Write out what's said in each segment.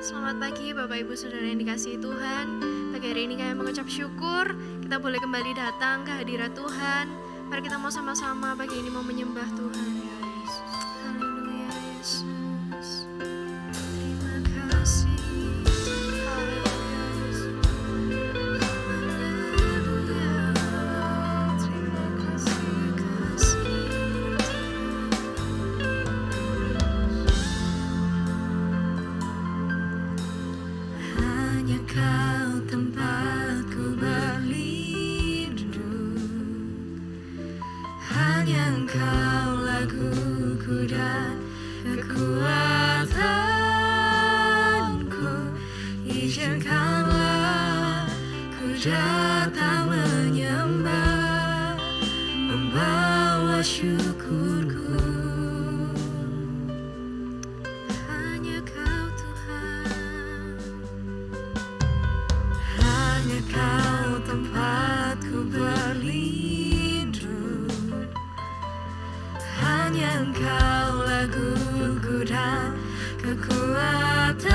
Selamat pagi Bapak Ibu Saudara yang dikasihi Tuhan. Pagi hari ini kami mengucap syukur kita boleh kembali datang ke hadirat Tuhan. Mari kita mau sama-sama pagi ini mau menyembah Tuhan. Haleluya Yesus. Terima kasih. Haleluya Yesus. Haleluya. Terima kasih. Hanya Kau tempatku berlindung, hanya Engkau laguku dan kekuatanku. Izinkanlah ku datang menyembah, membawa syukurku. Hanya Kau Tuhan, hanya Kau tempatku berlindung, hanya Engkau laguku dan kekuatanku.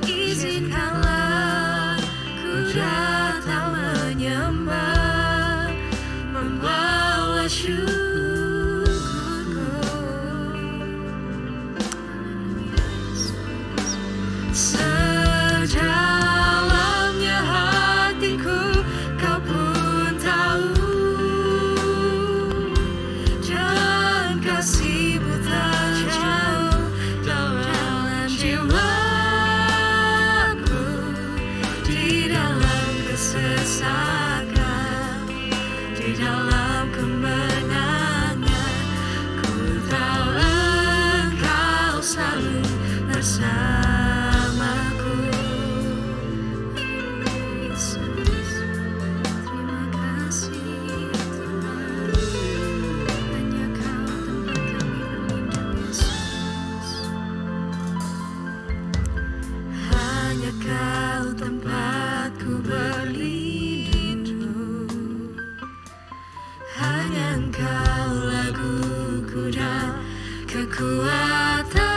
Izinkanlah ku datang menyembah, membawa syukurku. Sedalamnya hatiku Kau pun tahu, dan kasih-Mu tak jauh dalam jiwaku. Di dalam kesesakan, di dalam kemenangan, ku tahu Engkau selalu bersamaku. Yesus, terima kasih Tuhan. Hanya Kau tempat kami berlindung, Yesus. Hanya Kau tempatku berlindung, hanya Engkau laguku dan kekuatanku.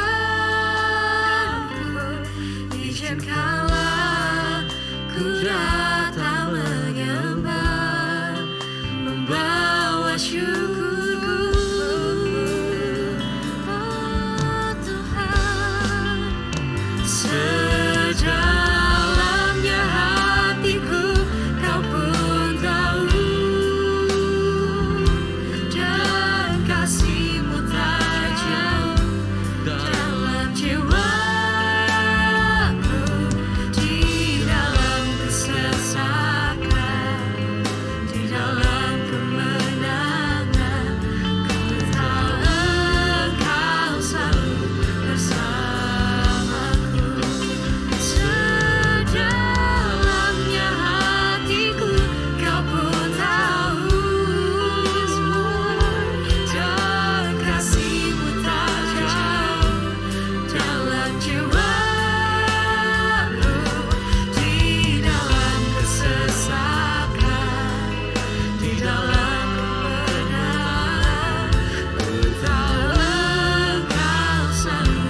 Izinkanlah ku datang menyembah, membawa syukurku. Oh Tuhan, sedalamnya hatiku Kau pun tahu, dan kasih-Mu tak jauh dalam jiwaku. Di dalam kesesakan, di dalam kemenangan, ku tahu Engkau selalu bersamaku. Sedalamnya hatiku Kau pun tahu, dan kasih-Mu tak jauh dalam jiwaku. Di dalam kesesakan, di dalam kemenangan, ku tahu Engkau selalu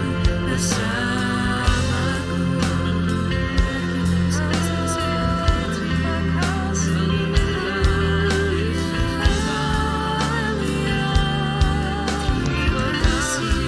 bersamaku. Terima kasih. Terima kasih.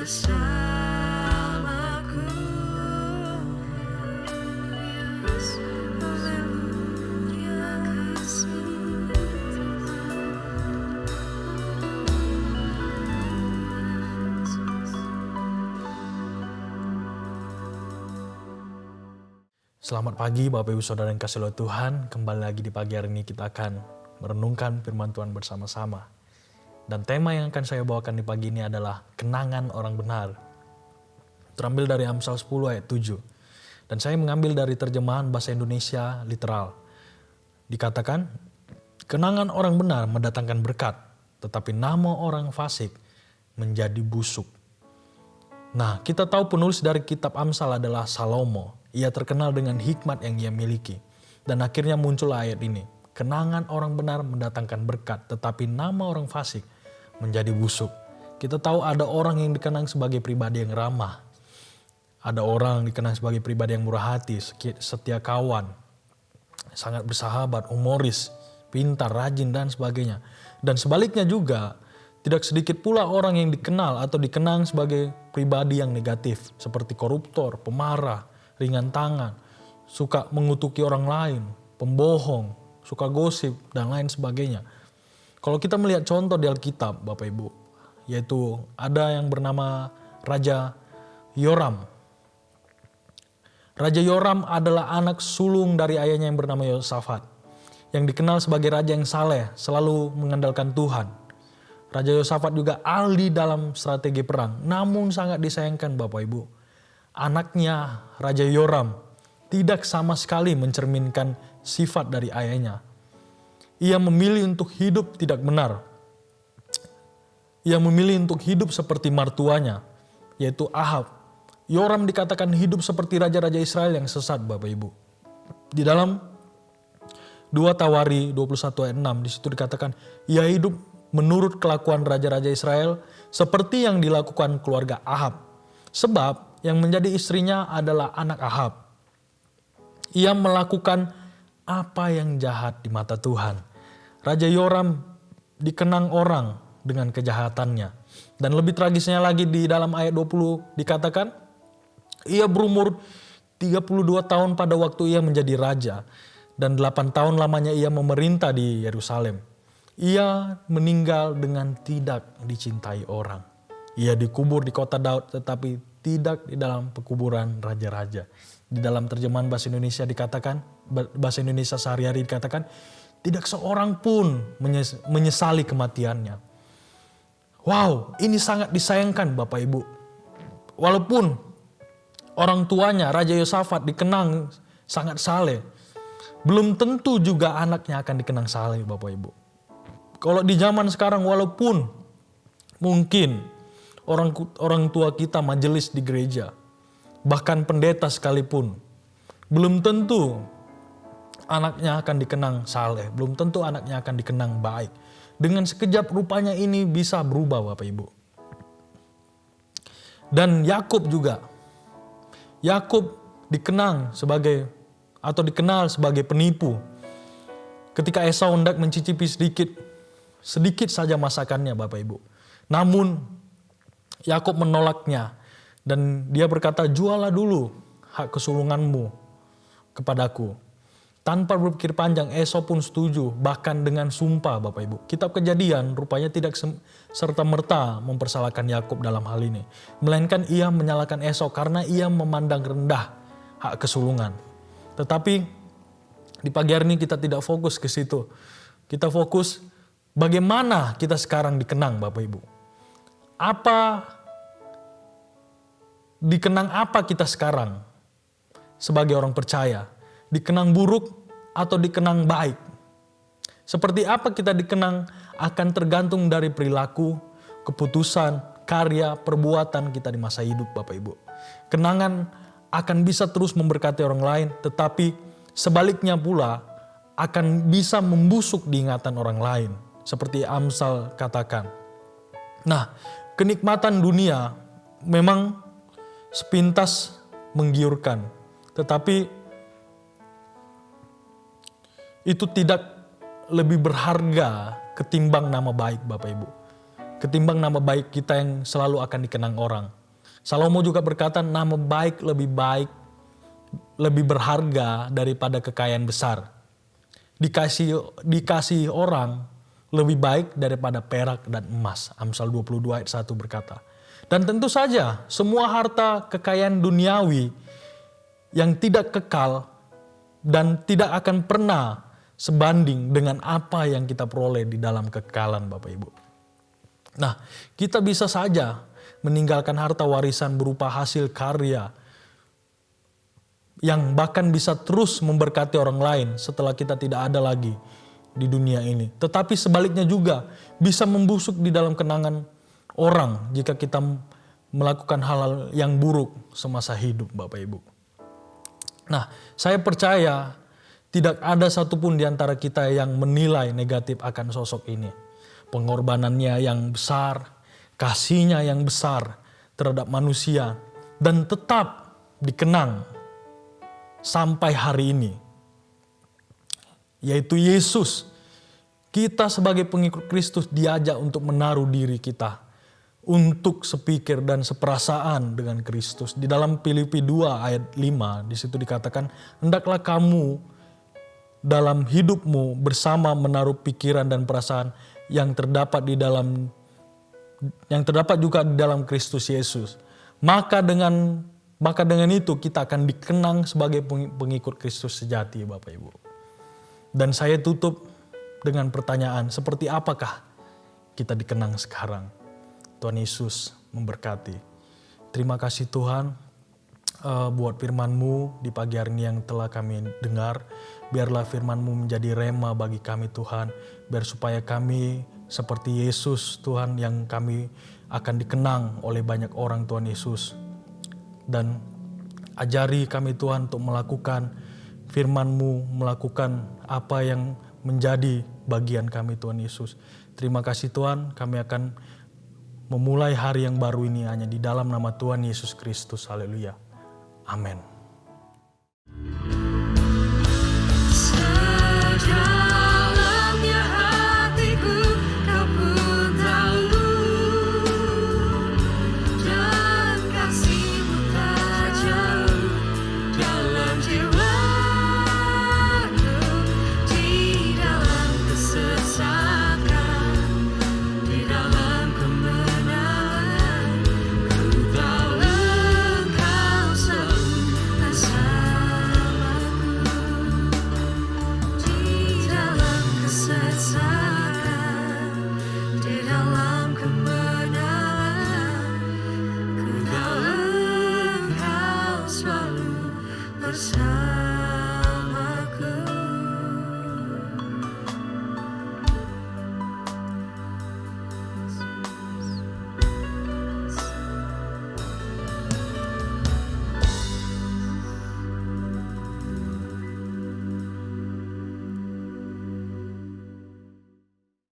bersamaku. Yes, terima kasih Selamat pagi Bapak Ibu Saudara yang kasih oleh Tuhan. Kembali lagi di pagi hari ini kita akan merenungkan firman Tuhan bersama-sama. Dan tema yang akan saya bawakan di pagi ini adalah kenangan orang benar. Terambil dari Amsal 10 ayat 7. Dan saya mengambil dari terjemahan bahasa Indonesia literal. Dikatakan, kenangan orang benar mendatangkan berkat, tetapi nama orang fasik menjadi busuk. Nah, kita tahu penulis dari kitab Amsal adalah Salomo. Ia terkenal dengan hikmat yang ia miliki. Dan akhirnya muncul ayat ini. Kenangan orang benar mendatangkan berkat, tetapi nama orang fasik menjadi busuk. Kita tahu ada orang yang dikenang sebagai pribadi yang ramah. Ada orang yang dikenang sebagai pribadi yang murah hati, setia kawan, sangat bersahabat, humoris, pintar, rajin, dan sebagainya. Dan sebaliknya juga, tidak sedikit pula orang yang dikenal atau dikenang sebagai pribadi yang negatif, seperti koruptor, pemarah, ringan tangan, suka mengutuki orang lain, pembohong, suka gosip, dan lain sebagainya. Kalau kita melihat contoh di Alkitab, Bapak Ibu, yaitu ada yang bernama Raja Yoram. Raja Yoram adalah anak sulung dari ayahnya yang bernama Yosafat, yang dikenal sebagai raja yang saleh, selalu mengandalkan Tuhan. Raja Yosafat juga ahli dalam strategi perang, namun sangat disayangkan Bapak Ibu. Anaknya Raja Yoram tidak sama sekali mencerminkan sifat dari ayahnya. Ia memilih untuk hidup tidak benar. Ia memilih untuk hidup seperti mertuanya, yaitu Ahab. Yoram dikatakan hidup seperti raja-raja Israel yang sesat Bapak Ibu. Di dalam 2 Tawari 21 ayat 6 di situ dikatakan ia hidup menurut kelakuan raja-raja Israel seperti yang dilakukan keluarga Ahab. Sebab yang menjadi istrinya adalah anak Ahab. Ia melakukan apa yang jahat di mata Tuhan. Raja Yoram dikenang orang dengan kejahatannya. Dan lebih tragisnya lagi di dalam ayat 20 dikatakan, ia berumur 32 tahun pada waktu ia menjadi raja. Dan 8 tahun lamanya ia memerintah di Yerusalem. Ia meninggal dengan tidak dicintai orang. Ia dikubur di kota Daud tetapi tidak di dalam pekuburan raja-raja. Di dalam terjemahan bahasa Indonesia dikatakan, bahasa Indonesia sehari-hari dikatakan, tidak seorang pun menyesali kematiannya. Wow, ini sangat disayangkan Bapak Ibu. Walaupun orang tuanya Raja Yosafat dikenang sangat saleh, belum tentu juga anaknya akan dikenang saleh Bapak Ibu. Kalau di zaman sekarang walaupun mungkin orang tua kita majelis di gereja, bahkan pendeta sekalipun, belum tentu anaknya akan dikenang saleh, belum tentu anaknya akan dikenang baik. Dengan sekejap rupanya ini bisa berubah Bapak Ibu. Dan Yakub juga. Yakub dikenang sebagai atau dikenal sebagai penipu. Ketika Esau hendak mencicipi sedikit saja masakannya Bapak Ibu. Namun Yakub menolaknya dan dia berkata, jualah dulu hak kesulunganmu kepadaku. Tanpa berpikir panjang, Esau pun setuju, bahkan dengan sumpah Bapak Ibu. Kitab Kejadian rupanya tidak serta-merta mempersalahkan Yakub dalam hal ini. Melainkan ia menyalahkan Esau karena ia memandang rendah hak kesulungan. Tetapi di pagi hari ini kita tidak fokus ke situ. Kita fokus bagaimana kita sekarang dikenang Bapak Ibu. Dikenang apa kita sekarang sebagai orang percaya? Dikenang buruk atau dikenang baik? Seperti apa kita dikenang akan tergantung dari perilaku, keputusan, karya, perbuatan kita di masa hidup Bapak Ibu. Kenangan akan bisa terus memberkati orang lain, tetapi sebaliknya pula akan bisa membusuk di ingatan orang lain. Seperti Amsal katakan. Nah, kenikmatan dunia memang sepintas menggiurkan, tetapi itu tidak lebih berharga ketimbang nama baik Bapak Ibu. ketimbang nama baik kita yang selalu akan dikenang orang. Salomo juga berkata, nama baik, lebih berharga daripada kekayaan besar. Dikasih orang lebih baik daripada perak dan emas. Amsal 22 ayat 1 berkata. Dan tentu saja semua harta kekayaan duniawi yang tidak kekal dan tidak akan pernah sebanding dengan apa yang kita peroleh di dalam kekekalan, Bapak Ibu. Nah, kita bisa saja meninggalkan harta warisan berupa hasil karya yang bahkan bisa terus memberkati orang lain setelah kita tidak ada lagi di dunia ini. Tetapi sebaliknya juga bisa membusuk di dalam kenangan orang jika kita melakukan hal-hal yang buruk semasa hidup, Bapak Ibu. Nah, saya percaya tidak ada satupun di antara kita yang menilai negatif akan sosok ini. Pengorbanannya yang besar, kasihnya yang besar terhadap manusia, dan tetap dikenang sampai hari ini. Yaitu Yesus. Kita sebagai pengikut Kristus diajak untuk menaruh diri kita untuk sepikir dan seperasaan dengan Kristus. Di dalam Filipi 2 ayat 5 di situ dikatakan, hendaklah kamu dalam hidupmu bersama menaruh pikiran dan perasaan yang terdapat juga di dalam Kristus Yesus. Maka dengan itu kita akan dikenang sebagai pengikut Kristus sejati, Bapak Ibu. Dan saya tutup dengan pertanyaan, seperti apakah kita dikenang sekarang? Tuhan Yesus memberkati. Terima kasih Tuhan buat firman-Mu di pagi hari ini yang telah kami dengar. Biarlah firman-Mu menjadi rema bagi kami Tuhan. Biar supaya kami seperti Yesus Tuhan yang kami akan dikenang oleh banyak orang Tuhan Yesus. Dan ajari kami Tuhan untuk melakukan firman-Mu, melakukan apa yang menjadi bagian kami Tuhan Yesus. Terima kasih Tuhan, kami akan memulai hari yang baru ini hanya di dalam nama Tuhan Yesus Kristus. Haleluya. Amin.